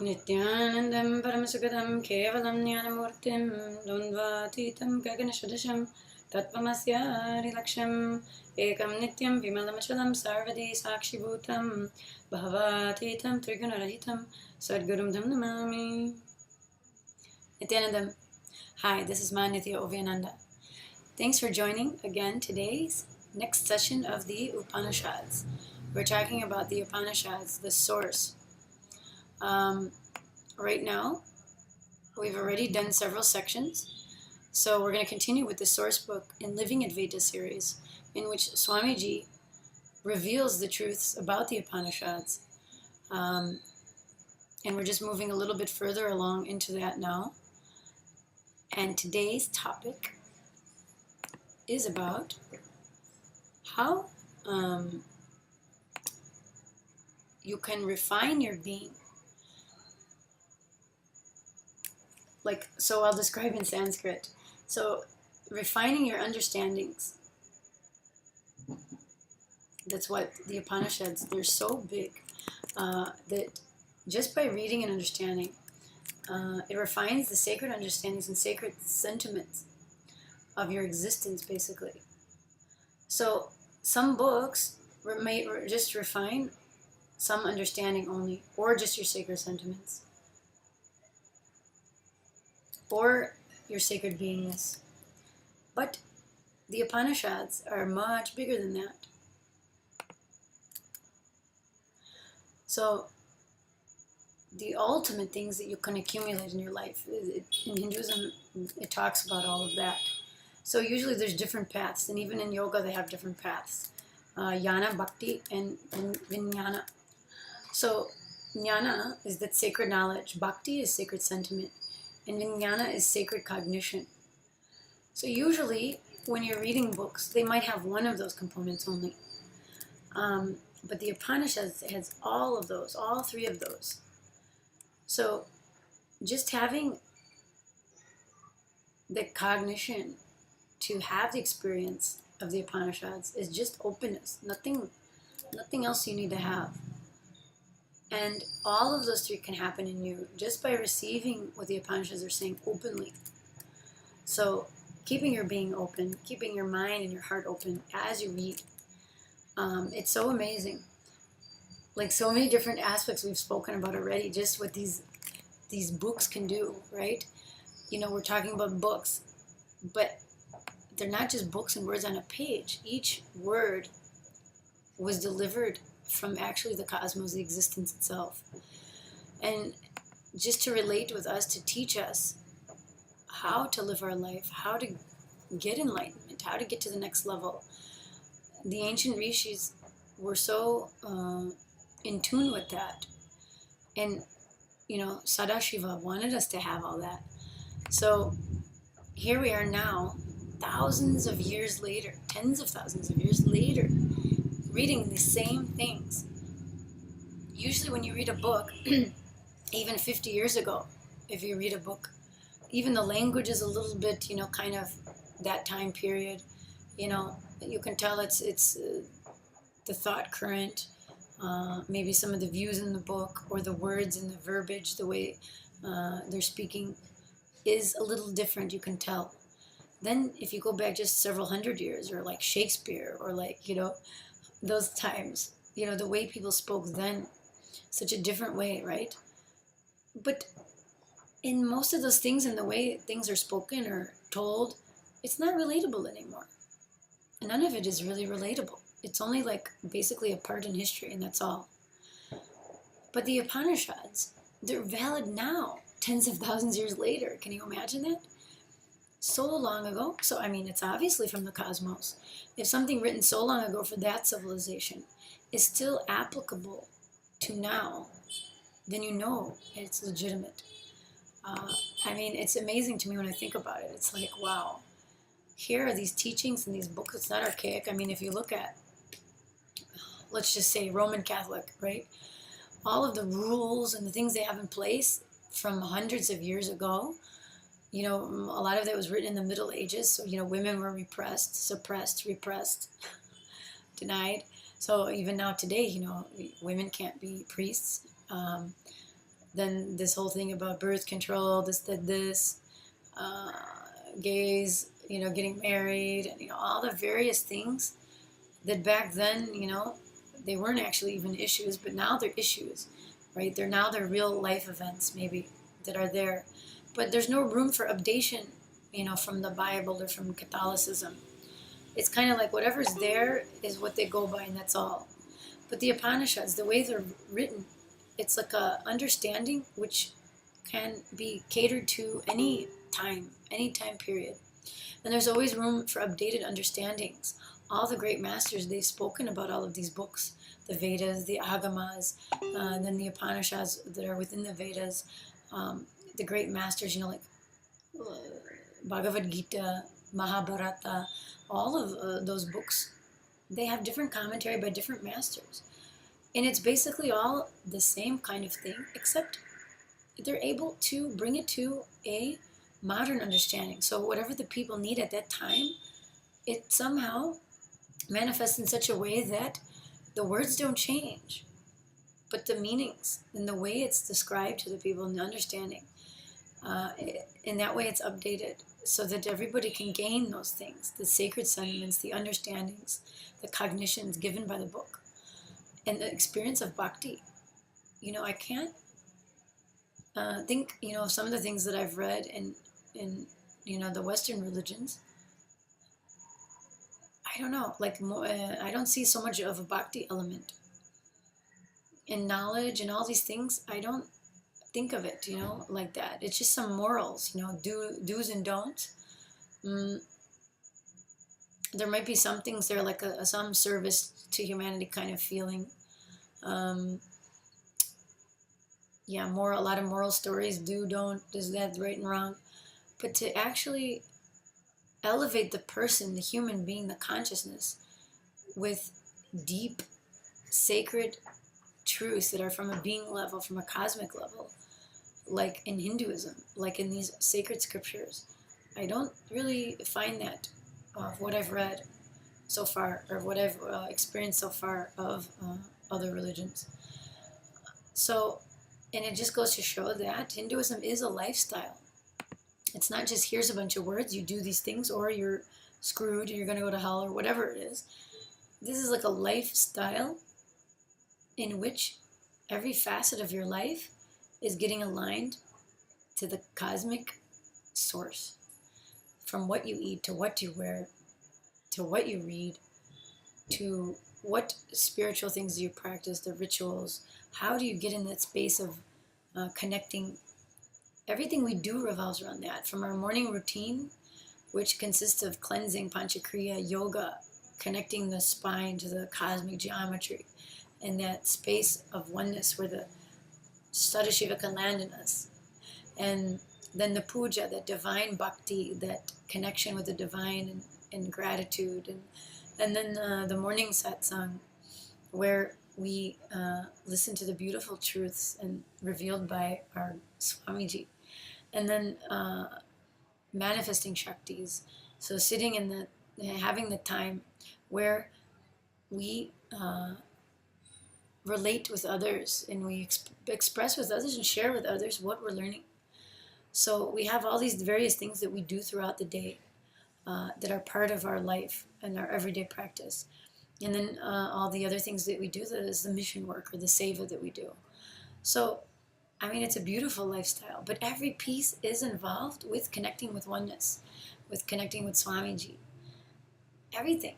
Nithyanandam Paramasukadam Kevalam Jnanamurtim Dundvatitam Gaganashadasham Tattvamasya Rilaksham Ekam Nityam Vimalamashalam Sarvadi Sakshibhutam Bhavatitam Trigunarahitam Sadgurum Dham Namami. Nithyanandam. Hi, this is Ma Nithya Ovyananda. Thanks for joining again today's next session of the Upanishads. We're talking about the Upanishads, the source. Right now, we've already done several sections, so we're going to continue with the source book in Living Advaita series, in which Swamiji reveals the truths about the Upanishads. And we're just moving a little bit further along into that now. And today's topic is about how you can refine your being. So I'll describe in Sanskrit. So refining your understandings. That's what the Upanishads, they're so big that just by reading and understanding, it refines the sacred understandings and sacred sentiments of your existence, basically. So some books may just refine some understanding only, or just your sacred sentiments, or your sacred beingness. But the Upanishads are much bigger than that. So the ultimate things that you can accumulate in your life, in Hinduism, it talks about all of that. So usually there's different paths, and even in yoga they have different paths. Jnana, Bhakti, and Vijnana. So Jnana is that sacred knowledge, Bhakti is sacred sentiment, and Vijnana is sacred cognition. So usually when you're reading books, they might have one of those components only. But the Upanishads has all of those, all three of those. So just having the cognition to have the experience of the Upanishads is just openness. Nothing else you need to have. And all of those three can happen in you just by receiving what the Upanishads are saying openly. So keeping your being open, keeping your mind and your heart open as you read. It's so amazing. Like so many different aspects we've spoken about already, just what these books can do, right? You know, we're talking about books, but they're not just books and words on a page. Each word was delivered from actually the cosmos, the existence itself. And just to relate with us, to teach us how to live our life, how to get enlightenment, how to get to the next level. The ancient rishis were so in tune with that. And, you know, Sadashivatva wanted us to have all that. So here we are now, thousands of years later, tens of thousands of years later, reading the same things. Usually when you read a book, even 50 years ago, if you read a book, even the language is a little bit, you know, kind of that time period. You know, you can tell it's the thought current, maybe some of the views in the book, or the words and the verbiage, the way they're speaking is a little different, you can tell. Then if you go back just several hundred years, or like Shakespeare, or like, you know, those times, you know, the way people spoke then, such a different way, right? But in most of those things, and the way things are spoken or told, it's not relatable anymore. And none of it is really relatable. It's only like basically a part in history, and that's all. But the Upanishads, they're valid now, tens of thousands of years later. Can you imagine that? So long ago. So, I mean, it's obviously from the cosmos. If something written so long ago for that civilization is still applicable to now, then you know it's legitimate. I mean, it's amazing to me when I think about it. It's like, wow, here are these teachings and these books. It's not archaic. I mean, if you look at, let's just say, Roman Catholic, right? All of the rules and the things they have in place from hundreds of years ago, you know, a lot of that was written in the Middle Ages. So, you know, women were repressed, suppressed, repressed, denied. So even now today, you know, women can't be priests. then this whole thing about birth control, gays, getting married, and all the various things that back then, they weren't actually even issues, but now they're issues, right? They're real life events maybe that are there, but there's no room for updation, from the Bible or from Catholicism. It's kind of like whatever's there is what they go by, and that's all. But the Upanishads, the way they're written, it's like a understanding which can be catered to any time period. And there's always room for updated understandings. All the great masters, they've spoken about all of these books, the Vedas, the Agamas, and then the Upanishads that are within the Vedas, the great masters, like Bhagavad Gita, Mahabharata, all of those books, they have different commentary by different masters. And it's basically all the same kind of thing, except they're able to bring it to a modern understanding. So whatever the people need at that time, it somehow manifests in such a way that the words don't change, but the meanings and the way it's described to the people and the understanding, in that way it's updated so that everybody can gain those things, the sacred sentiments, the understandings, the cognitions given by the book, and the experience of bhakti. I can't think, of some of the things that I've read in the Western religions. I don't know, like I don't see so much of a bhakti element in knowledge and all these things. I don't think of it, like that. It's just some morals, do's and don'ts. There might be some things there, like some service to humanity kind of feeling. A lot of moral stories, do, don't, is that right and wrong. But to actually elevate the person, the human being, the consciousness, with deep, sacred truths that are from a being level, from a cosmic level, like in Hinduism, like in these sacred scriptures, I don't really find that of what I've read so far, or what I've experienced so far of other religions. So, and it just goes to show that Hinduism is a lifestyle. It's not just here's a bunch of words, you do these things, or you're screwed, you're going to go to hell, or whatever it is. This is like a lifestyle in which every facet of your life is getting aligned to the cosmic source. From what you eat, to what you wear, to what you read, to what spiritual things you practice, the rituals. How do you get in that space of connecting? Everything we do revolves around that, from our morning routine, which consists of cleansing, panchakriya, yoga, connecting the spine to the cosmic geometry, and that space of oneness where the Sadashivatva can land in us. And then the puja, that divine bhakti, that connection with the divine, and gratitude. And then the morning satsang, where we listen to the beautiful truths and revealed by our Swamiji. And then manifesting shaktis. So sitting in having the time where we relate with others, and we express with others and share with others what we're learning. So we have all these various things that we do throughout the day that are part of our life and our everyday practice. And then all the other things that we do, that is the mission work or the seva that we do. So, it's a beautiful lifestyle, but every piece is involved with connecting with oneness, with connecting with Swamiji. Everything.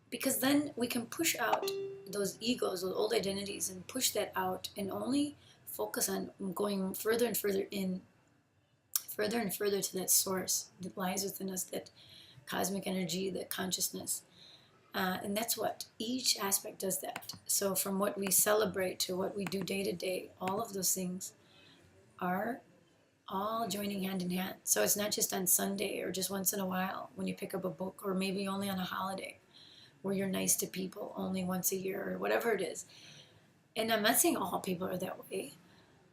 Because then we can push out those egos, those old identities, and push that out, and only focus on going further and further in, further and further to that source that lies within us, that cosmic energy, that consciousness. And that's what each aspect does that. So from what we celebrate to what we do day to day, all of those things are all joining hand in hand. So it's not just on Sunday or just once in a while when you pick up a book, or maybe only on a holiday where you're nice to people only once a year, or whatever it is. And I'm not saying all people are that way,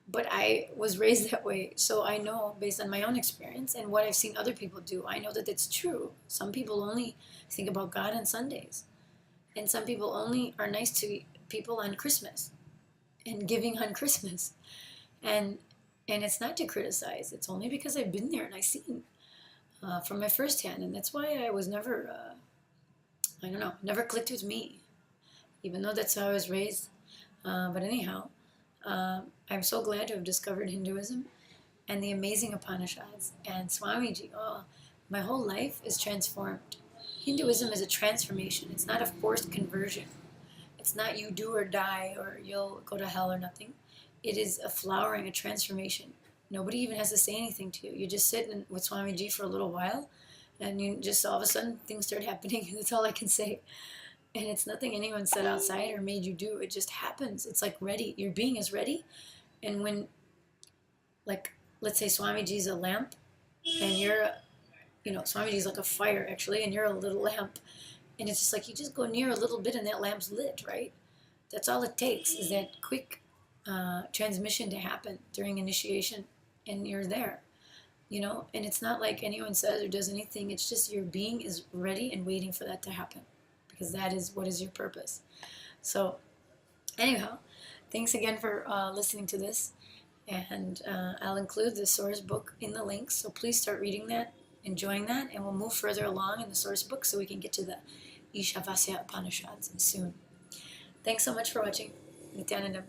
but I was raised that way. So I know, based on my own experience and what I've seen other people do, I know that that's true. Some people only think about God on Sundays. And some people only are nice to people on Christmas and giving on Christmas. And it's not to criticize. It's only because I've been there and I've seen from my first hand. And that's why I was never, I don't know, never clicked with me, even though that's how I was raised. But anyhow, I'm so glad to have discovered Hinduism and the amazing Upanishads and Swamiji. Oh, my whole life is transformed. Hinduism is a transformation. It's not a forced conversion. It's not you do or die or you'll go to hell or nothing. It is a flowering, a transformation. Nobody even has to say anything to you. You just sit with Swamiji for a little while, and you just all of a sudden things start happening. That's all I can say. And it's nothing anyone said outside or made you do. It just happens. It's like ready. Your being is ready. And when, like, let's say Swamiji's a lamp, and you're, Swamiji's like a fire actually, and you're a little lamp. And it's just like you just go near a little bit and that lamp's lit, right? That's all it takes, is that quick transmission to happen during initiation, and you're there, And it's not like anyone says or does anything. It's just your being is ready and waiting for that to happen, because that is what is your purpose. So, anyhow, thanks again for listening to this, and I'll include the source book in the links. So please start reading that, enjoying that, and we'll move further along in the source book so we can get to the Ishavasya Upanishads soon. Thanks so much for watching. Nithyananda.